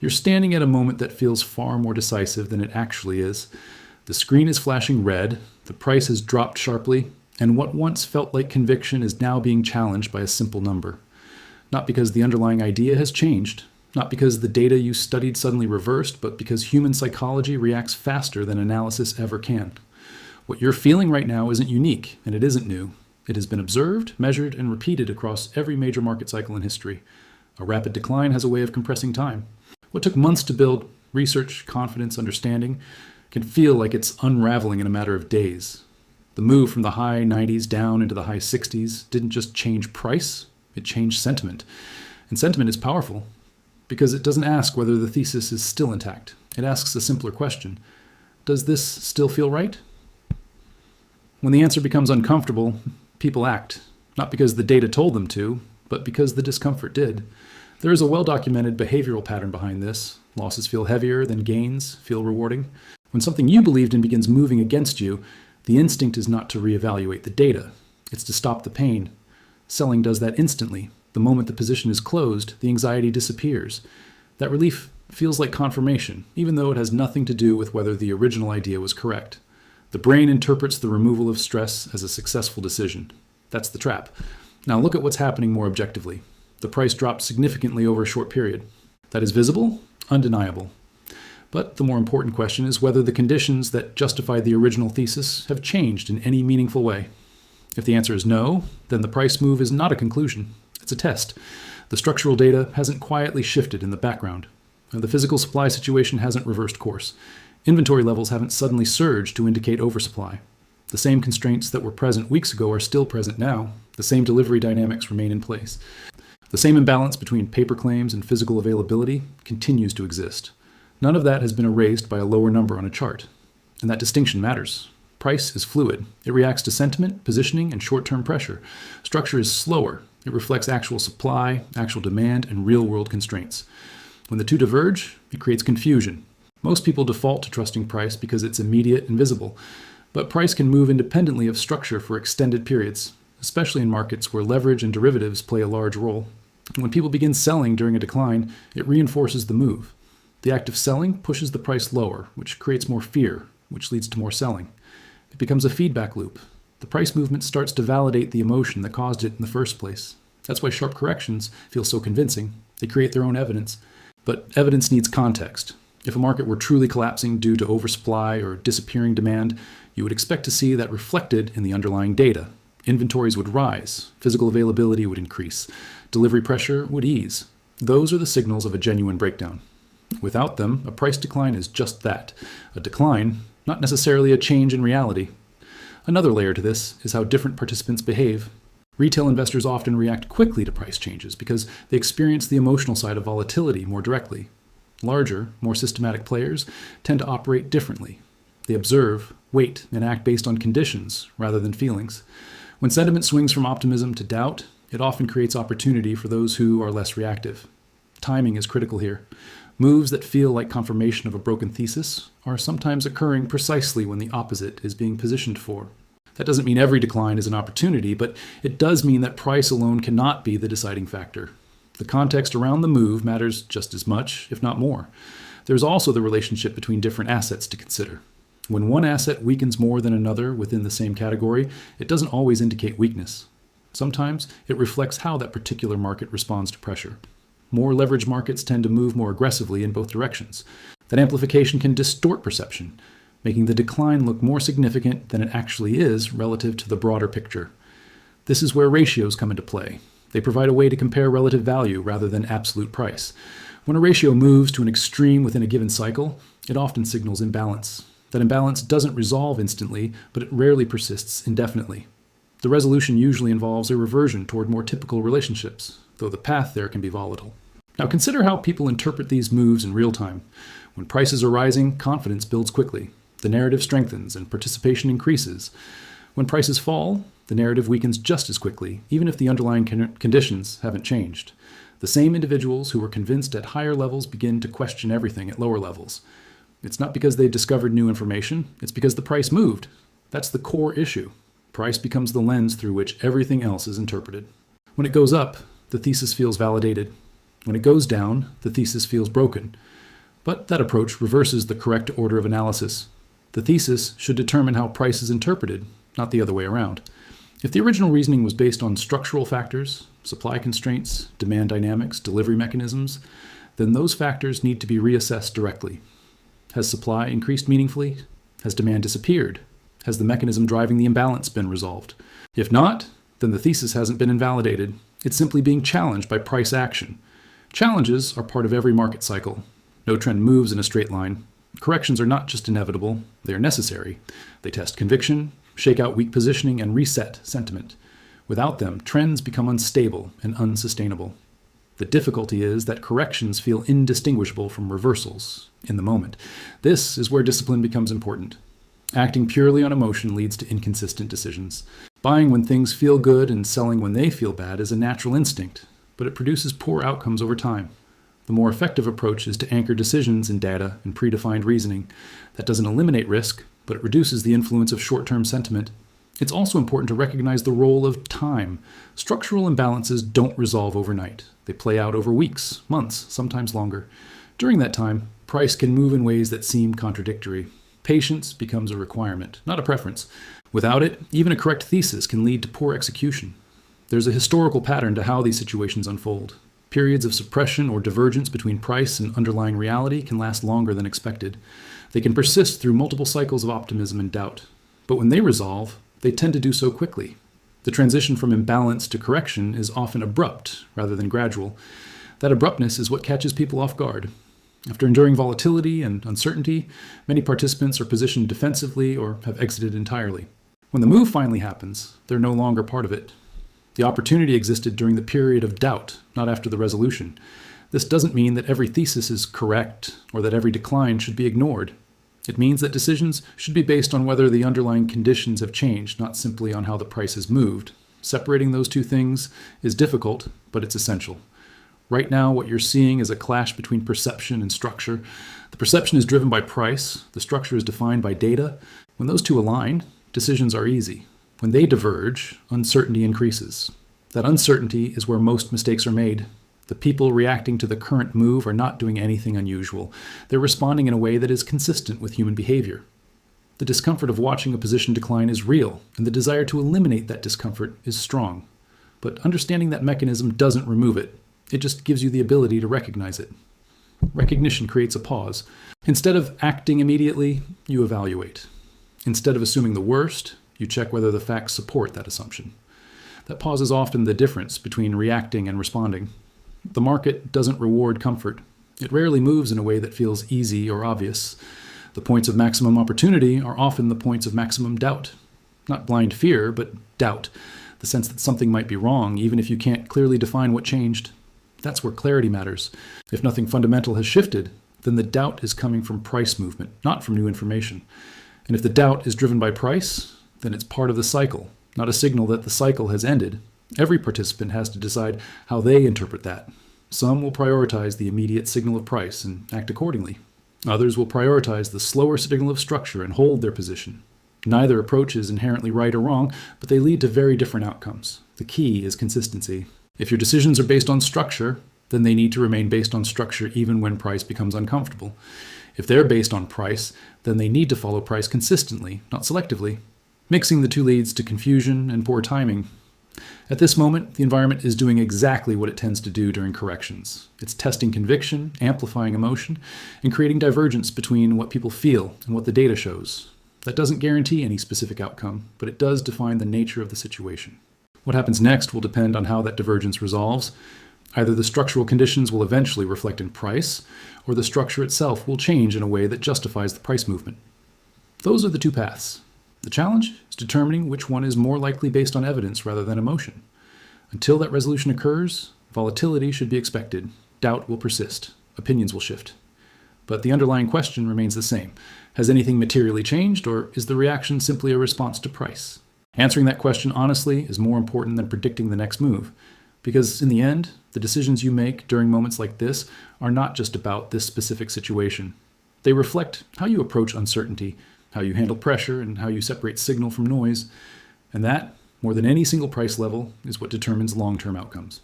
You're standing at a moment that feels far more decisive than it actually is. The screen is flashing red, the price has dropped sharply, and what once felt like conviction is now being challenged by a simple number. Not because the underlying idea has changed, not because the data you studied suddenly reversed, but because human psychology reacts faster than analysis ever can. What you're feeling right now isn't unique, and it isn't new. It has been observed, measured, and repeated across every major market cycle in history. A rapid decline has a way of compressing time. What took months to build, research, confidence, understanding, can feel like it's unraveling in a matter of days. The move from the high 90s down into the high 60s didn't just change price, it changed sentiment. And sentiment is powerful because it doesn't ask whether the thesis is still intact. It asks a simpler question. Does this still feel right? When the answer becomes uncomfortable, people act, not because the data told them to, but because the discomfort did. There is a well-documented behavioral pattern behind this. Losses feel heavier than gains feel rewarding. When something you believed in begins moving against you, the instinct is not to reevaluate the data. It's to stop the pain. Selling does that instantly. The moment the position is closed, the anxiety disappears. That relief feels like confirmation, even though it has nothing to do with whether the original idea was correct. The brain interprets the removal of stress as a successful decision. That's the trap. Now look at what's happening more objectively. The price dropped significantly over a short period. That is visible, undeniable. But the more important question is whether the conditions that justify the original thesis have changed in any meaningful way. If the answer is no, then the price move is not a conclusion. It's a test. The structural data hasn't quietly shifted in the background. The physical supply situation hasn't reversed course. Inventory levels haven't suddenly surged to indicate oversupply. The same constraints that were present weeks ago are still present now. The same delivery dynamics remain in place. The same imbalance between paper claims and physical availability continues to exist. None of that has been erased by a lower number on a chart. And that distinction matters. Price is fluid. It reacts to sentiment, positioning, and short-term pressure. Structure is slower. It reflects actual supply, actual demand, and real-world constraints. When the two diverge, it creates confusion. Most people default to trusting price because it's immediate and visible. But price can move independently of structure for extended periods, especially in markets where leverage and derivatives play a large role. When people begin selling during a decline, it reinforces the move. The act of selling pushes the price lower, which creates more fear, which leads to more selling. It becomes a feedback loop. The price movement starts to validate the emotion that caused it in the first place. That's why sharp corrections feel so convincing. They create their own evidence. But evidence needs context. If a market were truly collapsing due to oversupply or disappearing demand, you would expect to see that reflected in the underlying data. Inventories would rise, physical availability would increase, delivery pressure would ease. Those are the signals of a genuine breakdown. Without them, a price decline is just that, a decline, not necessarily a change in reality. Another layer to this is how different participants behave. Retail investors often react quickly to price changes because they experience the emotional side of volatility more directly. Larger, more systematic players tend to operate differently. They observe, wait, and act based on conditions rather than feelings. When sentiment swings from optimism to doubt, it often creates opportunity for those who are less reactive. Timing is critical here. Moves that feel like confirmation of a broken thesis are sometimes occurring precisely when the opposite is being positioned for. That doesn't mean every decline is an opportunity, but it does mean that price alone cannot be the deciding factor. The context around the move matters just as much, if not more. There's also the relationship between different assets to consider. When one asset weakens more than another within the same category, it doesn't always indicate weakness. Sometimes it reflects how that particular market responds to pressure. More leveraged markets tend to move more aggressively in both directions. That amplification can distort perception, making the decline look more significant than it actually is relative to the broader picture. This is where ratios come into play. They provide a way to compare relative value rather than absolute price. When a ratio moves to an extreme within a given cycle, it often signals imbalance. That imbalance doesn't resolve instantly, but it rarely persists indefinitely. The resolution usually involves a reversion toward more typical relationships, though the path there can be volatile. Now consider how people interpret these moves in real time. When prices are rising, confidence builds quickly. The narrative strengthens and participation increases. When prices fall, the narrative weakens just as quickly, even if the underlying conditions haven't changed. The same individuals who were convinced at higher levels begin to question everything at lower levels. It's not because they discovered new information, it's because the price moved. That's the core issue. Price becomes the lens through which everything else is interpreted. When it goes up, the thesis feels validated. When it goes down, the thesis feels broken. But that approach reverses the correct order of analysis. The thesis should determine how price is interpreted, not the other way around. If the original reasoning was based on structural factors, supply constraints, demand dynamics, delivery mechanisms, then those factors need to be reassessed directly. Has supply increased meaningfully? Has demand disappeared? Has the mechanism driving the imbalance been resolved? If not, then the thesis hasn't been invalidated. It's simply being challenged by price action. Challenges are part of every market cycle. No trend moves in a straight line. Corrections are not just inevitable, they are necessary. They test conviction, shake out weak positioning, and reset sentiment. Without them, trends become unstable and unsustainable. The difficulty is that corrections feel indistinguishable from reversals in the moment. This is where discipline becomes important. Acting purely on emotion leads to inconsistent decisions. Buying when things feel good and selling when they feel bad is a natural instinct, but it produces poor outcomes over time. The more effective approach is to anchor decisions in data and predefined reasoning. That doesn't eliminate risk, but it reduces the influence of short-term sentiment. It's also important to recognize the role of time. Structural imbalances don't resolve overnight. They play out over weeks, months, sometimes longer. During that time, price can move in ways that seem contradictory. Patience becomes a requirement, not a preference. Without it, even a correct thesis can lead to poor execution. There's a historical pattern to how these situations unfold. Periods of suppression or divergence between price and underlying reality can last longer than expected. They can persist through multiple cycles of optimism and doubt. But when they resolve, they tend to do so quickly. The transition from imbalance to correction is often abrupt rather than gradual. That abruptness is what catches people off guard. After enduring volatility and uncertainty, many participants are positioned defensively or have exited entirely. When the move finally happens, they're no longer part of it. The opportunity existed during the period of doubt, not after the resolution. This doesn't mean that every thesis is correct or that every decline should be ignored. It means that decisions should be based on whether the underlying conditions have changed, not simply on how the price has moved. Separating those two things is difficult, but it's essential. Right now, what you're seeing is a clash between perception and structure. The perception is driven by price. The structure is defined by data. When those two align, decisions are easy. When they diverge, uncertainty increases. That uncertainty is where most mistakes are made. The people reacting to the current move are not doing anything unusual. They're responding in a way that is consistent with human behavior. The discomfort of watching a position decline is real, and the desire to eliminate that discomfort is strong. But understanding that mechanism doesn't remove it. It just gives you the ability to recognize it. Recognition creates a pause. Instead of acting immediately, you evaluate. Instead of assuming the worst, you check whether the facts support that assumption. That pause is often the difference between reacting and responding. The market doesn't reward comfort. It rarely moves in a way that feels easy or obvious. The points of maximum opportunity are often the points of maximum doubt. Not blind fear, but doubt. The sense that something might be wrong, even if you can't clearly define what changed. That's where clarity matters. If nothing fundamental has shifted, then the doubt is coming from price movement, not from new information. And if the doubt is driven by price, then it's part of the cycle, not a signal that the cycle has ended. Every participant has to decide how they interpret that. Some will prioritize the immediate signal of price and act accordingly. Others will prioritize the slower signal of structure and hold their position. Neither approach is inherently right or wrong, but they lead to very different outcomes. The key is consistency. If your decisions are based on structure, then they need to remain based on structure even when price becomes uncomfortable. If they're based on price, then they need to follow price consistently, not selectively. Mixing the two leads to confusion and poor timing. At this moment, the environment is doing exactly what it tends to do during corrections. It's testing conviction, amplifying emotion, and creating divergence between what people feel and what the data shows. That doesn't guarantee any specific outcome, but it does define the nature of the situation. What happens next will depend on how that divergence resolves. Either the structural conditions will eventually reflect in price, or the structure itself will change in a way that justifies the price movement. Those are the two paths. The challenge is determining which one is more likely based on evidence rather than emotion. Until that resolution occurs, volatility should be expected. Doubt will persist. Opinions will shift. But the underlying question remains the same. Has anything materially changed, or is the reaction simply a response to price? Answering that question honestly is more important than predicting the next move. Because in the end, the decisions you make during moments like this are not just about this specific situation. They reflect how you approach uncertainty, how you handle pressure, and how you separate signal from noise. And that, more than any single price level, is what determines long-term outcomes.